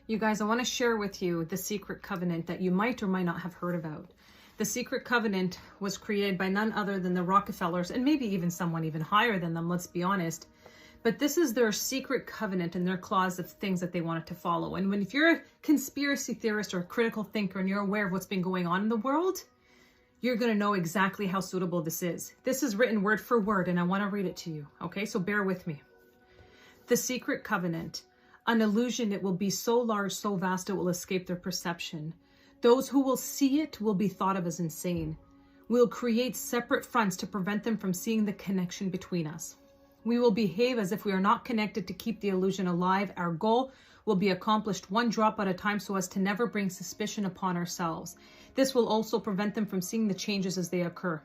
You guys, I want to share with you the secret covenant that you might or might not have heard about. The secret covenant was created by none other than the Rockefellers, and maybe even someone even higher than them, let's be honest. But this is their secret covenant and their clause of things that they wanted to follow. And if you're a conspiracy theorist or a critical thinker and you're aware of what's been going on in the world, you're going to know exactly how suitable this is. This is written word for word, and I want to read it to you. Okay, so bear with me. The secret covenant. An illusion, it will be so large, so vast, it will escape their perception. Those who will see it will be thought of as insane. We'll create separate fronts to prevent them from seeing the connection between us. We will behave as if we are not connected to keep the illusion alive. Our goal will be accomplished one drop at a time so as to never bring suspicion upon ourselves. This will also prevent them from seeing the changes as they occur.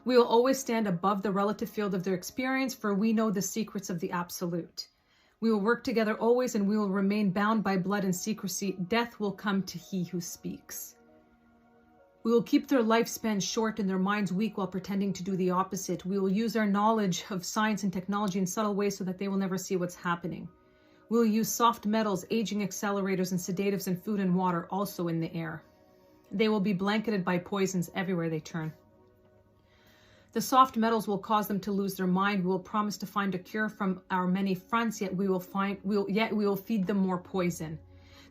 We will always stand above the relative field of their experience, for we know the secrets of the absolute. We will work together always, and we will remain bound by blood and secrecy. Death will come to he who speaks. We will keep their lifespan short and their minds weak while pretending to do the opposite. We will use our knowledge of science and technology in subtle ways so that they will never see what's happening. We will use soft metals, aging accelerators, and sedatives in food and water, also in the air. They will be blanketed by poisons everywhere they turn. The soft metals will cause them to lose their mind. We will promise to find a cure from our many fronts, yet we will feed them more poison.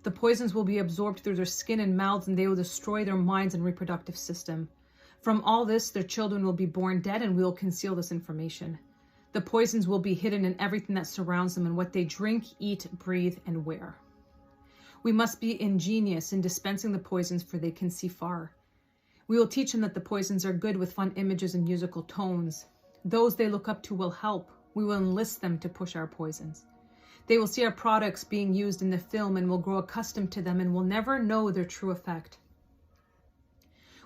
The poisons will be absorbed through their skin and mouths, and they will destroy their minds and reproductive system. From all this, their children will be born dead, and we will conceal this information. The poisons will be hidden in everything that surrounds them and what they drink, eat, breathe, and wear. We must be ingenious in dispensing the poisons, for they can see far. We will teach them that the poisons are good with fun images and musical tones. Those they look up to will help. We will enlist them to push our poisons. They will see our products being used in the film and will grow accustomed to them and will never know their true effect.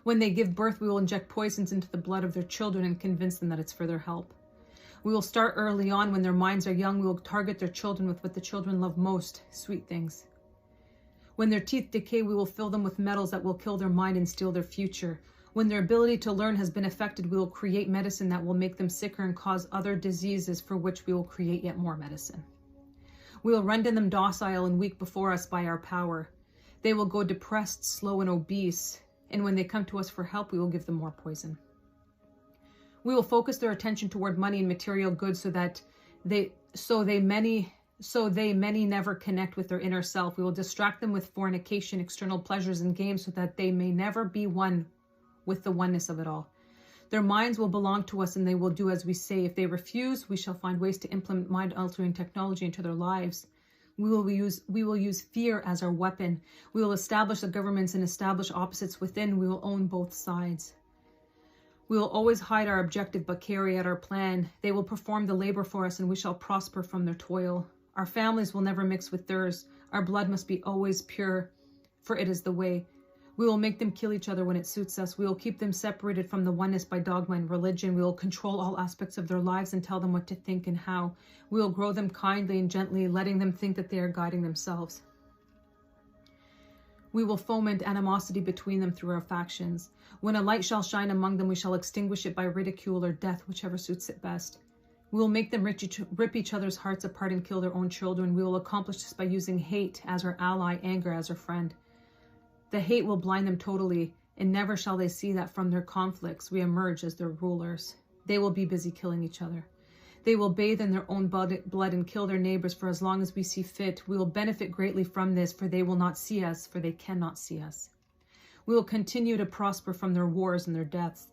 When they give birth, we will inject poisons into the blood of their children and convince them that it's for their help. We will start early on. When their minds are young, we will target their children with what the children love most, sweet things. When their teeth decay, we will fill them with metals that will kill their mind and steal their future. When their ability to learn has been affected, we will create medicine that will make them sicker and cause other diseases, for which we will create yet more medicine. We will render them docile and weak before us by our power. They will go depressed, slow, and obese, and when they come to us for help, we will give them more poison. We will focus their attention toward money and material goods so they many never connect with their inner self. We will distract them with fornication, external pleasures, and games so that they may never be one with the oneness of it all. Their minds will belong to us and they will do as we say. If they refuse, we shall find ways to implement mind-altering technology into their lives. We will use fear as our weapon. We will establish the governments and establish opposites within. We will own both sides. We will always hide our objective but carry out our plan. They will perform the labor for us and we shall prosper from their toil. Our families will never mix with theirs. Our blood must be always pure, for it is the way. We will make them kill each other when it suits us. We will keep them separated from the oneness by dogma and religion. We will control all aspects of their lives and tell them what to think and how. We will grow them kindly and gently, letting them think that they are guiding themselves. We will foment animosity between them through our factions. When a light shall shine among them, we shall extinguish it by ridicule or death, whichever suits it best. We will make them rip each other's hearts apart and kill their own children. We will accomplish this by using hate as our ally, anger as our friend. The hate will blind them totally, and never shall they see that from their conflicts we emerge as their rulers. They will be busy killing each other. They will bathe in their own blood and kill their neighbors for as long as we see fit. We will benefit greatly from this, for they will not see us, for they cannot see us. We will continue to prosper from their wars and their deaths.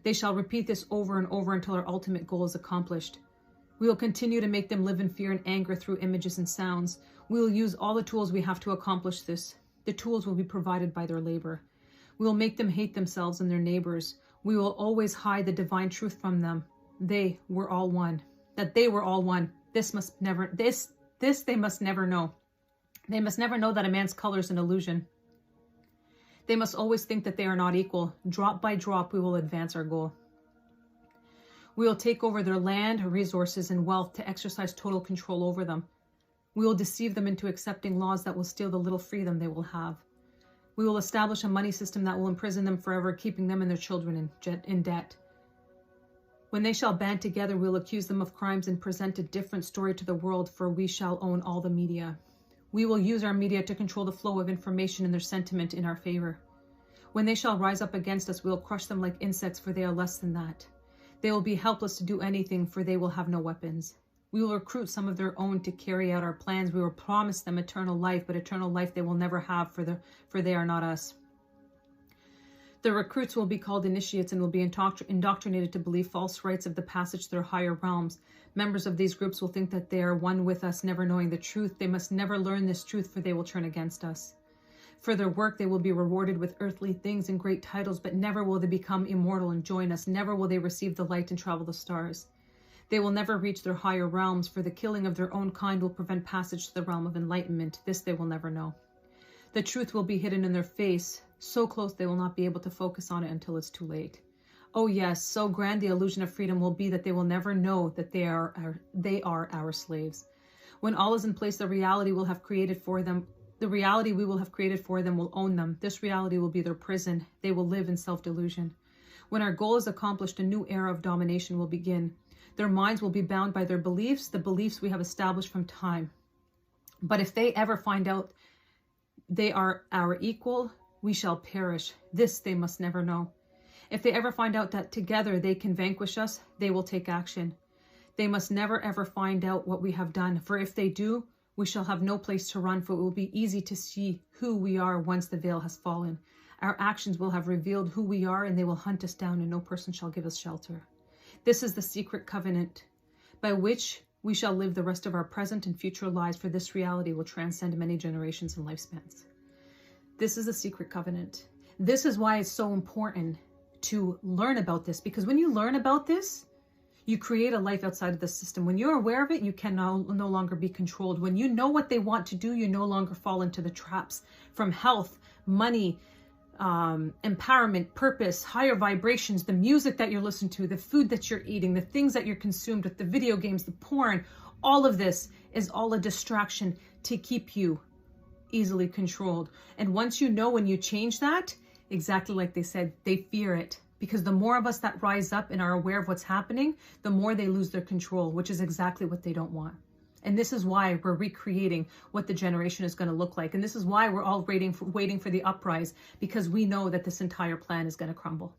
They shall repeat this over and over until our ultimate goal is accomplished. We will continue to make them live in fear and anger through images and sounds. We will use all the tools we have to accomplish this. The tools will be provided by their labor. We will make them hate themselves and their neighbors. We will always hide the divine truth from them. They were all one. That they were all one. This they must never know. They must never know that a man's color is an illusion. They must always think that they are not equal. Drop by drop, we will advance our goal. We will take over their land, resources, and wealth to exercise total control over them. We will deceive them into accepting laws that will steal the little freedom they will have. We will establish a money system that will imprison them forever, keeping them and their children in debt. When they shall band together, we will accuse them of crimes and present a different story to the world, for we shall own all the media. We will use our media to control the flow of information and their sentiment in our favor. When they shall rise up against us, we will crush them like insects, for they are less than that. They will be helpless to do anything, for they will have no weapons. We will recruit some of their own to carry out our plans. We will promise them eternal life, but eternal life they will never have, for they are not us. The recruits will be called initiates and will be indoctrinated to believe false rites of the passage to their higher realms. Members of these groups will think that they are one with us, never knowing the truth. They must never learn this truth, for they will turn against us. For their work, they will be rewarded with earthly things and great titles, but never will they become immortal and join us. Never will they receive the light and travel the stars. They will never reach their higher realms, for the killing of their own kind will prevent passage to the realm of enlightenment. This they will never know. The truth will be hidden in their face, so close they will not be able to focus on it until it's too late. Oh yes, so grand the illusion of freedom will be that they will never know that they are our slaves. When all is in place, the reality we will have created for them will own them. This reality will be their prison. They will live in self-delusion. When our goal is accomplished, a new era of domination will begin. Their minds will be bound by their beliefs, the beliefs we have established from time. But if they ever find out they are our equal, we shall perish. This they must never know. If they ever find out that together they can vanquish us, they will take action. They must never ever find out what we have done, for if they do, we shall have no place to run, for it will be easy to see who we are once the veil has fallen. Our actions will have revealed who we are, and they will hunt us down, and no person shall give us shelter. This is the secret covenant by which we shall live the rest of our present and future lives, for this reality will transcend many generations and lifespans. This is the secret covenant. This is why it's so important to learn about this, because when you learn about this, you create a life outside of the system. When you're aware of it, you can no longer be controlled. When you know what they want to do, you no longer fall into the traps from health, money, empowerment, purpose, higher vibrations, the music that you're listening to, the food that you're eating, the things that you're consumed with, the video games, the porn. All of this is all a distraction to keep you easily controlled. And once you know, when you change that, exactly like they said, they fear it. Because the more of us that rise up and are aware of what's happening, the more they lose their control, which is exactly what they don't want. And this is why we're recreating what the generation is going to look like. And this is why we're all waiting for the uprise, because we know that this entire plan is going to crumble.